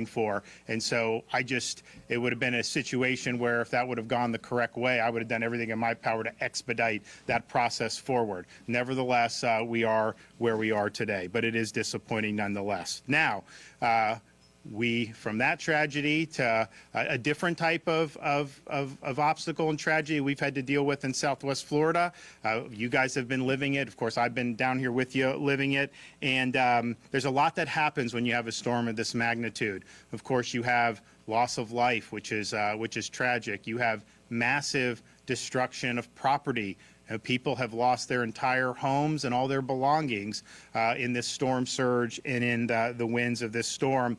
for. And so it would have been a situation where if that would have gone the correct way, I would have done everything in my power to expedite that process forward. Nevertheless, we are where we are today, but it is disappointing nonetheless. Now, from that tragedy to a different type of obstacle and tragedy we've had to deal with in Southwest Florida. You guys have been living it. Of course, I've been down here with you living it. And there's a lot that happens when you have a storm of this magnitude. Of course, you have loss of life, which is tragic. You have massive destruction of property. People have lost their entire homes and all their belongings in this storm surge and in the winds of this storm.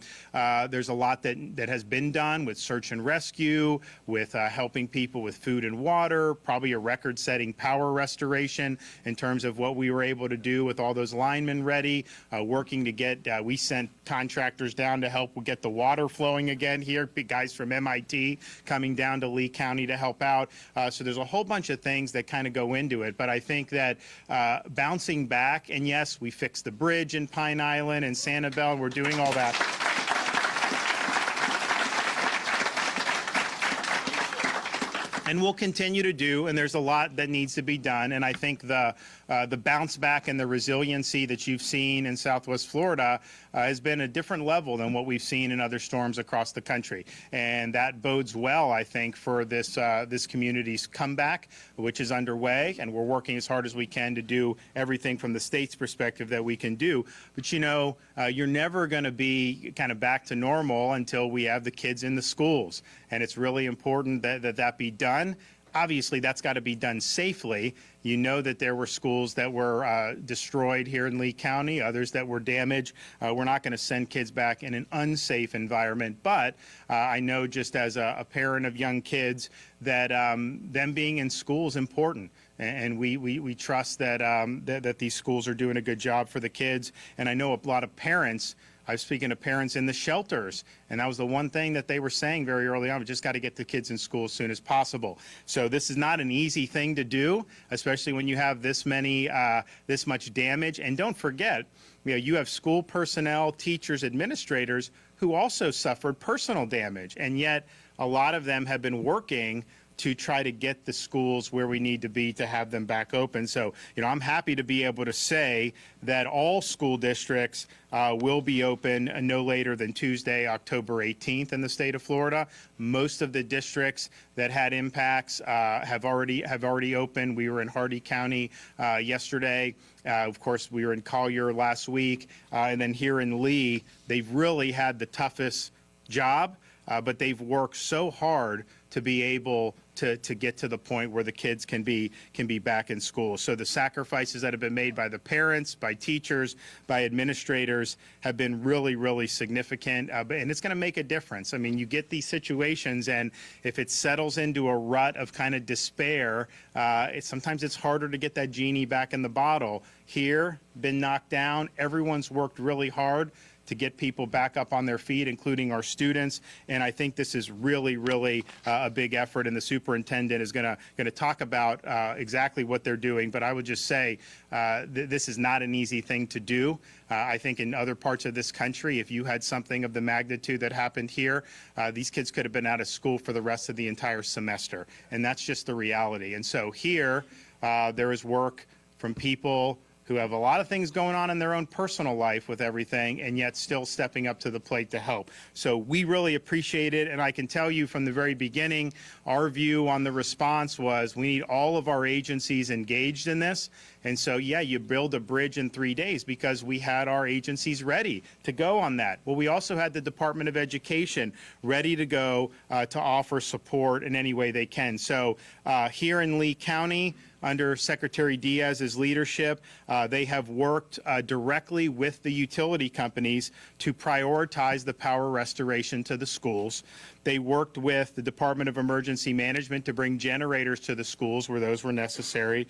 There's a lot that has been done with search and rescue, with helping people with food and water, probably a record-setting power restoration in terms of what we were able to do with all those linemen ready, working to get, we sent contractors down to help get the water flowing again here, guys from MIT coming down to Lee County to help out. So there's a whole bunch of things that kind of go into it, but I think that bouncing back, and yes, we fixed the bridge in Pine Island and Sanibel, and we're doing all that. And we'll continue to do, and there's a lot that needs to be done. And I think the bounce back and the resiliency that you've seen in Southwest Florida has been a different level than what we've seen in other storms across the country. And that bodes well, I think, for this community's comeback, which is underway. And we're working as hard as we can to do everything from the state's perspective that we can do. But, you know, you're never going to be kind of back to normal until we have the kids in the schools. And it's really important that be done. Obviously, that's got to be done safely. You know that there were schools that were destroyed here in Lee County, others that were damaged. We're not going to send kids back in an unsafe environment, but I know just as a parent of young kids that them being in school is important. And we trust that these schools are doing a good job for the kids. And I know a lot of parents, I was speaking to parents in the shelters, and that was the one thing that they were saying very early on. We just got to get the kids in school as soon as possible. So this is not an easy thing to do, especially when you have this much damage. And don't forget, you have school personnel, teachers, administrators who also suffered personal damage, and yet a lot of them have been working to try to get the schools where we need to be to have them back open. So, I'm happy to be able to say that all school districts will be open no later than Tuesday, October 18th in the state of Florida. Most of the districts that had impacts have already opened. We were in Hardee County yesterday. Of course, we were in Collier last week. And then here in Lee, they've really had the toughest job, but they've worked so hard to be able to get to the point where the kids can be back in school. So the sacrifices that have been made by the parents, by teachers, by administrators have been really, really significant, and it's going to make a difference. I mean, you get these situations, and if it settles into a rut of kind of despair, sometimes it's harder to get that genie back in the bottle. Here, been knocked down, everyone's worked really hard to get people back up on their feet, including our students. And I think this is really, really a big effort, and the superintendent is going to talk about exactly what they're doing. But I would just say this is not an easy thing to do. I think in other parts of this country, if you had something of the magnitude that happened here, these kids could have been out of school for the rest of the entire semester. And that's just the reality. And so here, there is work from people who have a lot of things going on in their own personal life with everything, and yet still stepping up to the plate to help. So we really appreciate it, and I can tell you from the very beginning, our view on the response was we need all of our agencies engaged in this. And so, yeah, you build a bridge in 3 days because we had our agencies ready to go on that. Well, we also had the Department of Education ready to go to offer support in any way they can. So here in Lee County, under Secretary Diaz's leadership, they have worked directly with the utility companies to prioritize the power restoration to the schools. They worked with the Department of Emergency Management to bring generators to the schools where those were necessary.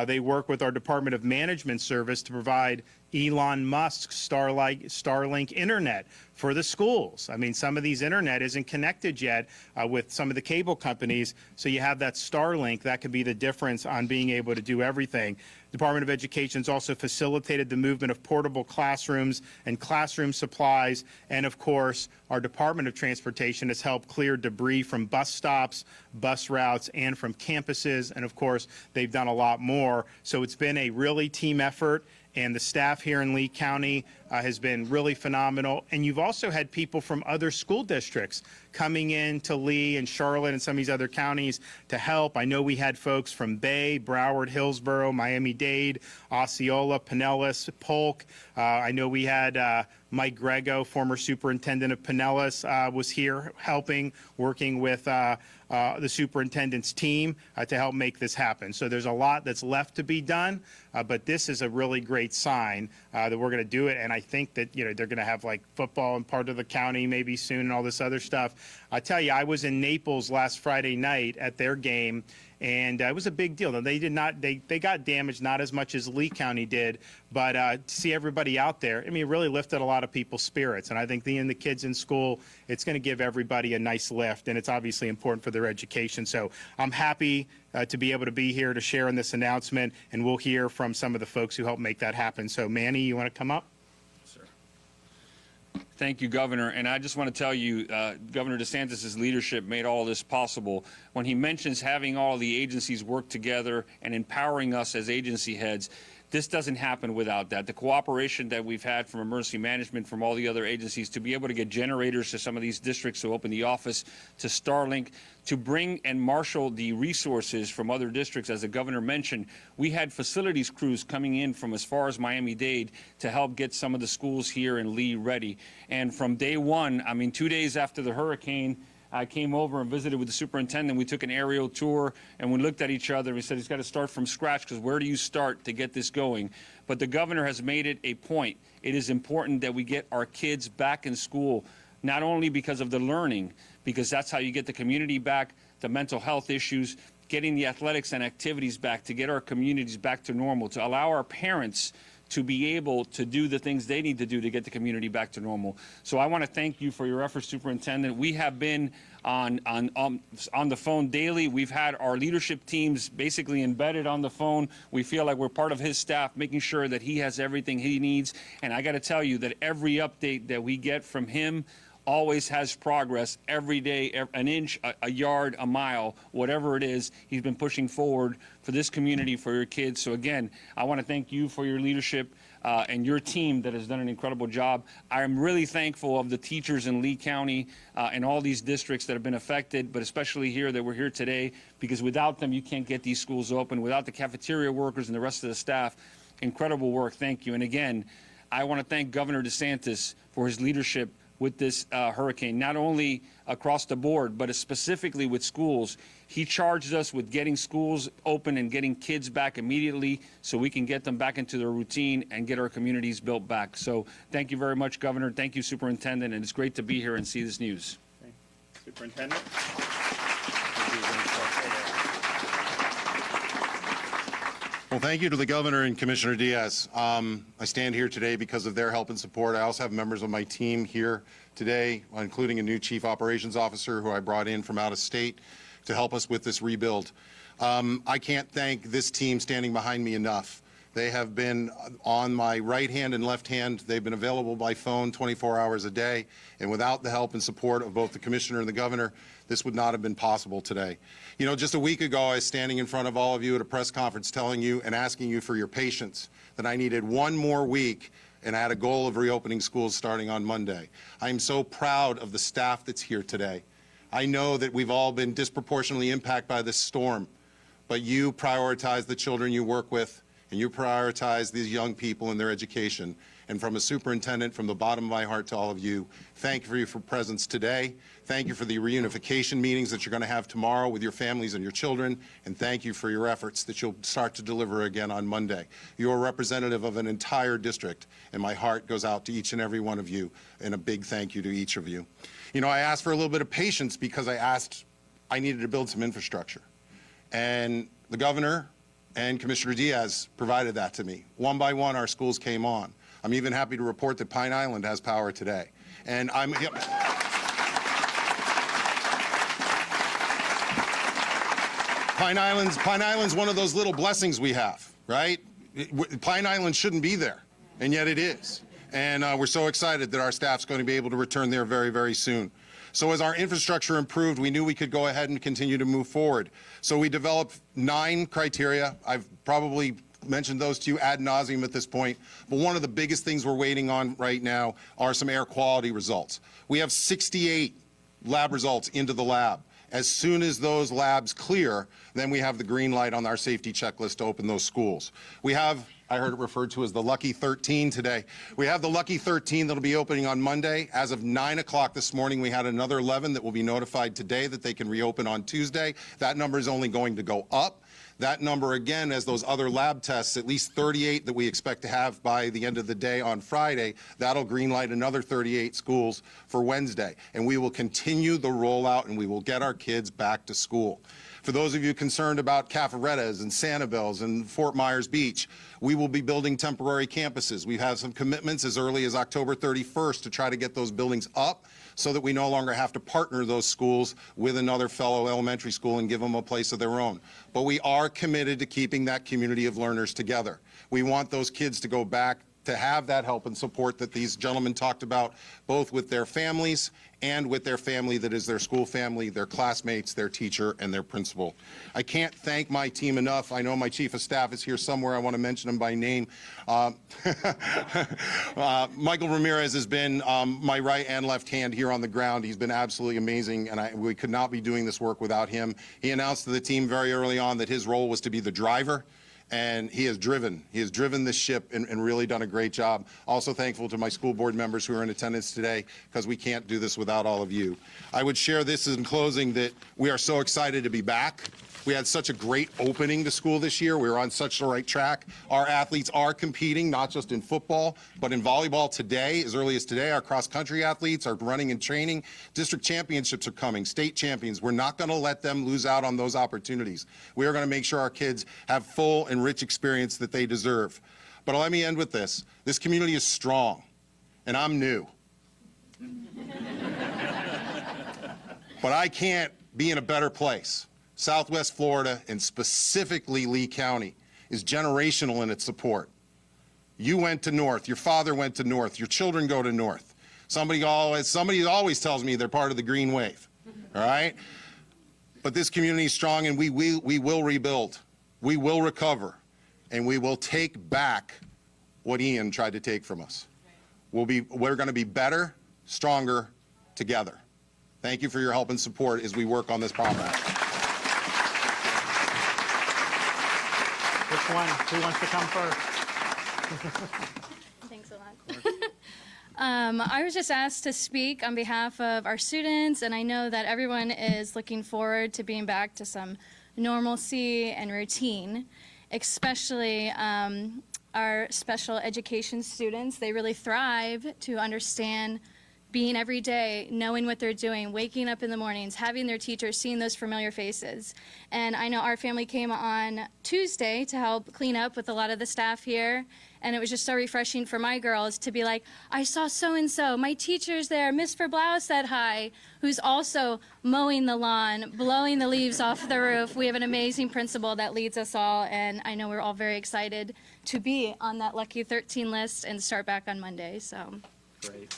They work with our Department of Management Service to provide Elon Musk's Starlink internet for the schools. I mean, some of these internet isn't connected yet with some of the cable companies, so you have that Starlink. That could be the difference on being able to do everything. Department of Education has also facilitated the movement of portable classrooms and classroom supplies, and of course, our Department of Transportation has helped clear debris from bus stops, bus routes, and from campuses, and of course, they've done a lot more. So it's been a really team effort, and the staff here in Lee County has been really phenomenal. And you've also had people from other school districts coming in to Lee and Charlotte and some of these other counties to help. I know we had folks from Bay, Broward, Hillsborough, Miami-Dade, Osceola, Pinellas, Polk. I know we had Mike Grego, former superintendent of Pinellas, was here helping, working with the superintendent's team to help make this happen. So there's a lot that's left to be done, but this is a really great sign that we're going to do it. And I think that, you know, they're going to have like football in part of the county maybe soon and all this other stuff. I tell you, I was in Naples last Friday night at their game, and it was a big deal. They did not, they got damaged, not as much as Lee County did, but to see everybody out there, I mean, it really lifted a lot of people's spirits. And I think the kids in school, it's going to give everybody a nice lift, and it's obviously important for their education. So I'm happy to be able to be here to share in this announcement, and we'll hear from some of the folks who helped make that happen. So Manny, you want to come up? Thank you, Governor. And I just want to tell you, Governor DeSantis' leadership made all this possible. When he mentions having all the agencies work together and empowering us as agency heads, this doesn't happen without that. The cooperation that we've had from emergency management, from all the other agencies, to be able to get generators to some of these districts to open the office, to Starlink, to bring and marshal the resources from other districts. As the governor mentioned, we had facilities crews coming in from as far as Miami-Dade to help get some of the schools here in Lee ready. And from day one, I mean, 2 days after the hurricane, I came over and visited with the superintendent. We took an aerial tour, and we looked at each other. We said, he's got to start from scratch, because where do you start to get this going? But the governor has made it a point. It is important that we get our kids back in school, not only because of the learning, because that's how you get the community back, the mental health issues, getting the athletics and activities back, to get our communities back to normal, to allow our parents to be able to do the things they need to do to get the community back to normal. So I want to thank you for your efforts, Superintendent. We have been on the phone daily. We've had our leadership teams basically embedded on the phone. We feel like we're part of his staff, making sure that he has everything he needs. And I got to tell you that every update that we get from him always has progress every day, an inch, a yard, a mile, whatever it is. He's been pushing forward for this community, for your kids. So again, I want to thank you for your leadership and your team that has done an incredible job. I am really thankful of the teachers in Lee County and all these districts that have been affected, but especially here that we're here today, because without them, you can't get these schools open. Without the cafeteria workers and the rest of the staff, incredible work. Thank you. And again, I want to thank Governor DeSantis for his leadership with this hurricane, not only across the board, but specifically with schools. He charged us with getting schools open and getting kids back immediately so we can get them back into their routine and get our communities built back. So thank you very much, Governor. Thank you, Superintendent, and it's great to be here and see this news. Okay. Superintendent. Well, thank you to the Governor and Commissioner Diaz. I stand here today because of their help and support. I also have members of my team here today, including a new Chief Operations Officer who I brought in from out of state to help us with this rebuild. I can't thank this team standing behind me enough. They have been on my right hand and left hand. They've been available by phone 24 hours a day. And without the help and support of both the Commissioner and the Governor, this would not have been possible today. You know, just a week ago, I was standing in front of all of you at a press conference telling you and asking you for your patience, that I needed one more week, and I had a goal of reopening schools starting on Monday. I am so proud of the staff that's here today. I know that we've all been disproportionately impacted by this storm, but you prioritize the children you work with, and you prioritize these young people and their education. And from a superintendent, from the bottom of my heart to all of you, thank you for your presence today. Thank you for the reunification meetings that you're going to have tomorrow with your families and your children. And thank you for your efforts that you'll start to deliver again on Monday. You're a representative of an entire district, and my heart goes out to each and every one of you, and a big thank you to each of you. You know, I asked for a little bit of patience because I needed to build some infrastructure. And the Governor and Commissioner Diaz provided that to me. One by one, our schools came on. I'm even happy to report that Pine Island has power today. And I'm... Pine Island's one of those little blessings we have, right? Pine Island shouldn't be there, and yet it is. And we're so excited that our staff's going to be able to return there very, very soon. So as our infrastructure improved, we knew we could go ahead and continue to move forward. So we developed 9 criteria. I've probably mentioned those to you ad nauseum at this point, but one of the biggest things we're waiting on right now are some air quality results. We have 68 lab results into the lab. As soon as those labs clear, then we have the green light on our safety checklist to open those schools. We have, I heard it referred to as the Lucky 13 today. We have the Lucky 13 that'll be opening on Monday. As of 9 o'clock this morning, we had another 11 that will be notified today that they can reopen on Tuesday. That number is only going to go up. That number, again, as those other lab tests, at least 38 that we expect to have by the end of the day on Friday, that'll greenlight another 38 schools for Wednesday. And we will continue the rollout, and we will get our kids back to school. For those of you concerned about Cafarettas and Sanibel's and Fort Myers Beach, we will be building temporary campuses. We have some commitments as early as October 31st to try to get those buildings up so that we no longer have to partner those schools with another fellow elementary school and give them a place of their own. But we are committed to keeping that community of learners together. We want those kids to go back to have that help and support that these gentlemen talked about, both with their families and with their family that is their school family, their classmates, their teacher, and their principal. I can't thank my team enough. I know my chief of staff is here somewhere. I want to mention him by name. Michael Ramirez has been my right and left hand here on the ground. He's been absolutely amazing, and we could not be doing this work without him. He announced to the team very early on that his role was to be the driver, and he has driven this ship and really done a great job. Also thankful to my school board members who are in attendance today, because we can't do this without all of you. I would share this in closing, that we are so excited to be back. We had such a great opening to school this year. We were on such the right track. Our athletes are competing, not just in football, but in volleyball today. As early as today, our cross-country athletes are running and training. District championships are coming, state champions. We're not going to let them lose out on those opportunities. We are going to make sure our kids have full and rich experience that they deserve. But let me end with this. This community is strong, and I'm new. But I can't be in a better place. Southwest Florida, and specifically Lee County, is generational in its support. You went to North, your father went to North, your children go to North. Somebody always tells me they're part of the green wave, all right? But this community is strong, and we will rebuild, we will recover, and we will take back what Ian tried to take from us. We're going to be better, stronger, together. Thank you for your help and support as we work on this problem. Which one? Who wants to come first? Thanks a lot. I was just asked to speak on behalf of our students, and I know that everyone is looking forward to being back to some normalcy and routine, especially our special education students. They really thrive to understand being every day, knowing what they're doing, waking up in the mornings, having their teachers, seeing those familiar faces. And I know our family came on Tuesday to help clean up with a lot of the staff here, and it was just so refreshing for my girls to be like, I saw so-and-so, my teacher's there, Miss Verblau said hi, who's also mowing the lawn, blowing the leaves off the roof. We have an amazing principal that leads us all, and I know we're all very excited to be on that Lucky 13 list and start back on Monday, so. Great.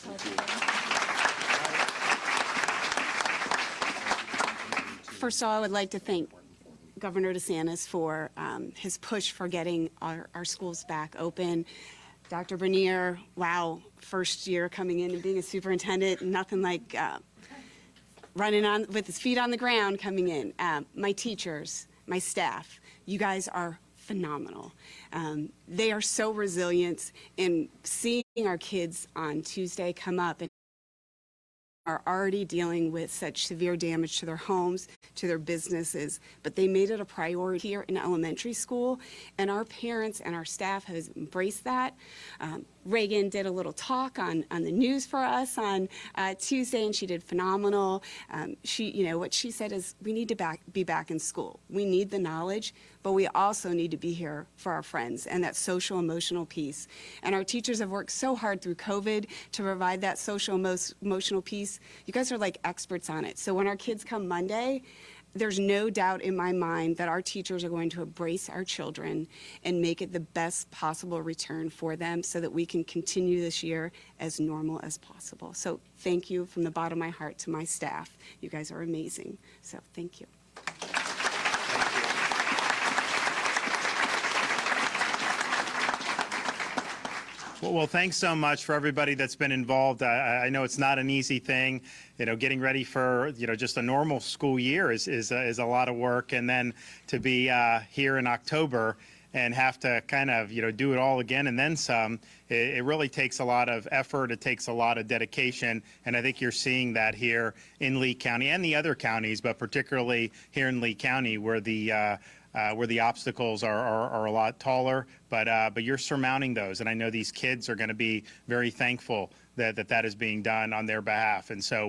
First of all, I would like to thank Governor DeSantis for his push for getting our schools back open. Dr. Bernier, wow, first year coming in and being a superintendent, nothing like running on with his feet on the ground coming in. My teachers, my staff, you guys are phenomenal. They are so resilient, and seeing our kids on Tuesday come up and are already dealing with such severe damage to their homes, to their businesses, but they made it a priority here in elementary school, and our parents and our staff has embraced that. Reagan did a little talk on the news for us on Tuesday, and she did phenomenal. What she said is we need to be back in school. We need the knowledge, but we also need to be here for our friends and that social emotional piece. And our teachers have worked so hard through COVID to provide that social emotional piece. You guys are like experts on it. So when our kids come Monday, there's no doubt in my mind that our teachers are going to embrace our children and make it the best possible return for them so that we can continue this year as normal as possible. So thank you from the bottom of my heart to my staff. You guys are amazing. So thank you. Well, thanks so much for everybody that's been involved. I know it's not an easy thing. Getting ready for, just a normal school year is a lot of work. And then to be here in October and have to kind of, do it all again and then some, it really takes a lot of effort. It takes a lot of dedication. And I think you're seeing that here in Lee County and the other counties, but particularly here in Lee County where the obstacles are a lot taller, but you're surmounting those. And I know these kids are going to be very thankful that is being done on their behalf. And so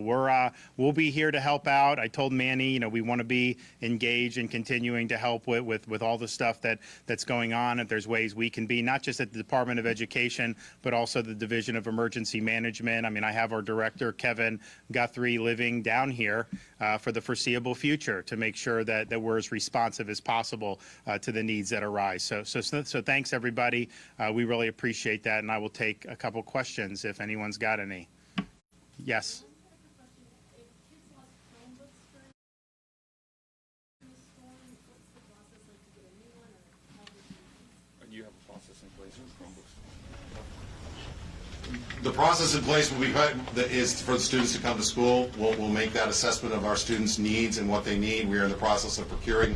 we'll be here to help out. I told Manny, we want to be engaged and continuing to help with all the stuff that's going on. If there's ways we can be, not just at the Department of Education, but also the Division of Emergency Management. I mean, I have our director, Kevin Guthrie, living down here for the foreseeable future to make sure that we're as responsive as possible to the needs that arise. So thanks, everybody. We really appreciate that, and I will take a couple questions if anyone's got any. Yes. You have a process in place for Chromebooks? The process in place will be is for the students to come to school. We'll make that assessment of our students' needs and what they need. We are in the process of procuring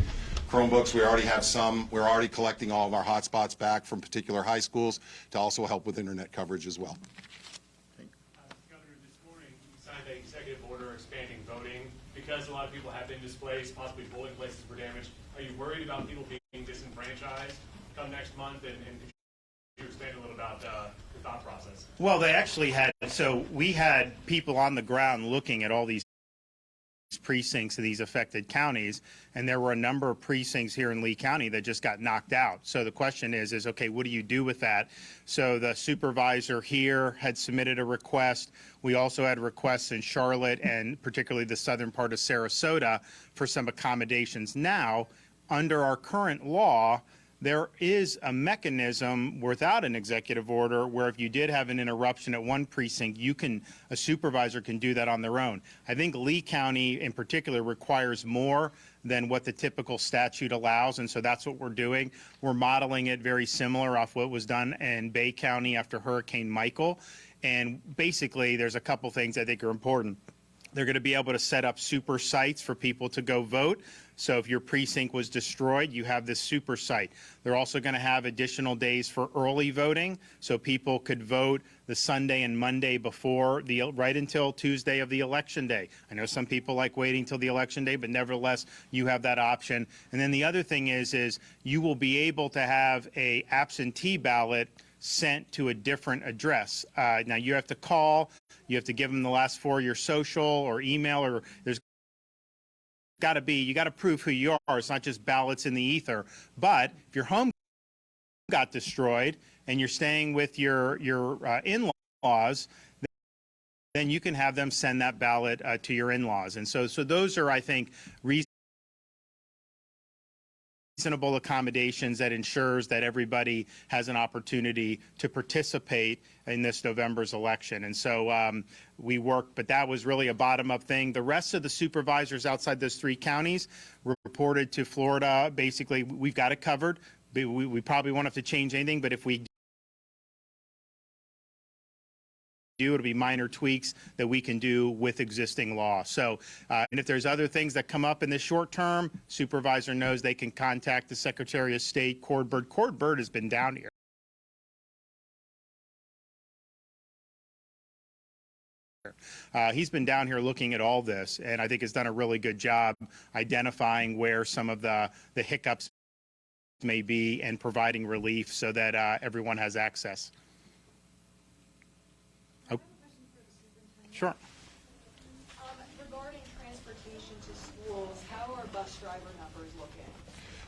Chromebooks. We already have some. We're already collecting all of our hotspots back from particular high schools to also help with internet coverage as well. Governor, this morning you signed an executive order expanding voting because a lot of people have been displaced, possibly polling places were damaged. Are you worried about people being disenfranchised come next month? And could you expand a little about the thought process? Well, they actually we had people on the ground looking at all these precincts of these affected counties, and there were a number of precincts here in Lee County that just got knocked out. So the question is okay, what do you do with that? So the supervisor here had submitted a request. We also had requests in Charlotte and particularly the southern part of Sarasota for some accommodations. Now, under our current law, there is a mechanism without an executive order where if you did have an interruption at one precinct, a supervisor can do that on their own. I think Lee County in particular requires more than what the typical statute allows, and so that's what we're doing. We're modeling it very similar off what was done in Bay County after Hurricane Michael. And basically, there's a couple things I think are important. They're going to be able to set up super sites for people to go vote. So if your precinct was destroyed, you have this super site. They're also going to have additional days for early voting, so people could vote the Sunday and Monday before, right until Tuesday of the election day. I know some people like waiting till the election day, but nevertheless, you have that option. And then the other thing is you will be able to have a absentee ballot sent to a different address. Now you have to call, you have to give them the last four of your social or email, or there's you got to prove who you are. It's not just ballots in the ether. But if your home got destroyed and you're staying with your in-laws, then you can have them send that ballot to your in-laws. And so those are, I think, reasonable accommodations that ensures that everybody has an opportunity to participate in this November's election. And so we worked, but that was really a bottom-up thing. The rest of the supervisors outside those three counties reported to Florida. Basically, we've got it covered. We probably won't have to change anything, but if we do, it'll be minor tweaks that we can do with existing law. So, and if there's other things that come up in the short term, supervisor knows they can contact the Secretary of State, Cord Bird. Cord Bird has been down here. He's been down here looking at all this, and I think has done a really good job identifying where some of the hiccups may be and providing relief so that everyone has access. Sure. Regarding transportation to schools, how are bus driver numbers looking?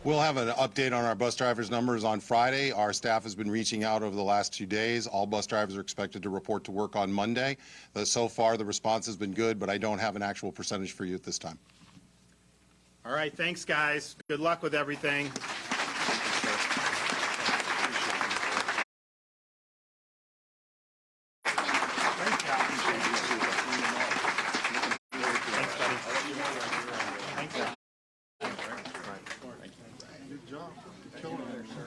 We'll have an update on our bus drivers' numbers on Friday. Our staff has been reaching out over the last 2 days. All bus drivers are expected to report to work on Monday. So far, the response has been good, but I don't have an actual percentage for you at this time. All right, thanks, guys. Good luck with everything. Great job. Thanks, buddy. Thanks. Good job. Killing it there, sir.